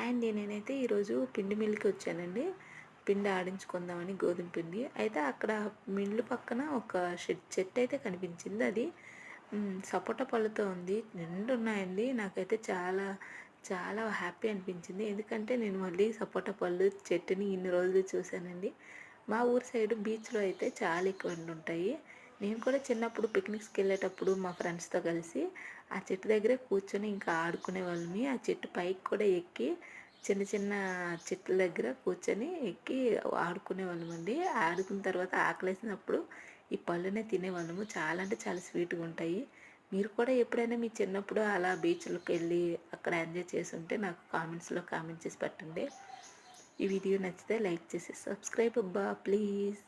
Hi అండి. నేనైతే ఈరోజు పిండి మిల్లుకి వచ్చానండి. పిండి ఆడించుకుందామని గోధుమ పిండి. అయితే అక్కడ మిల్లు పక్కన ఒక చెట్టు అయితే కనిపించింది. అది సపోటా పళ్ళతో ఉంది. నిండున్నాయండి. నాకైతే చాలా చాలా హ్యాపీ అనిపించింది. ఎందుకంటే నేను మళ్ళీ సపోటా పళ్ళు చెట్టుని ఇన్ని రోజులు చూశానండి. మా ఊరు సైడు బీచ్‌లో అయితే చాలా ఎక్కువ ఎండుంటాయి. నేను కూడా చిన్నప్పుడు పిక్నిక్స్‌కి వెళ్ళేటప్పుడు మా ఫ్రెండ్స్‌తో కలిసి ఆ చెట్టు దగ్గరే కూర్చొని ఇంకా ఆడుకునేవాళ్ళమి. ఆ చెట్టు పైకి కూడా ఎక్కి చిన్న చిన్న చెట్ల దగ్గర కూర్చొని ఎక్కి ఆడుకునేవాళ్ళమండి. ఆడుకున్న తర్వాత ఆకలేసినప్పుడు ఈ పళ్ళునే తినేవాళ్ళము. చాలా అంటే చాలా స్వీట్‌గా ఉంటాయి. మీరు కూడా ఎప్పుడైనా మీ చిన్నప్పుడు అలా బీచ్‌లోకెళ్ళి అక్కడ ఎంజాయ్ చేసుంటే నాకు కామెంట్స్‌లో కామెంట్ చేసి పెట్టండి. ఈ వీడియో నచ్చితే లైక్ చేసి సబ్స్క్రైబ్ అబ్బా ప్లీజ్.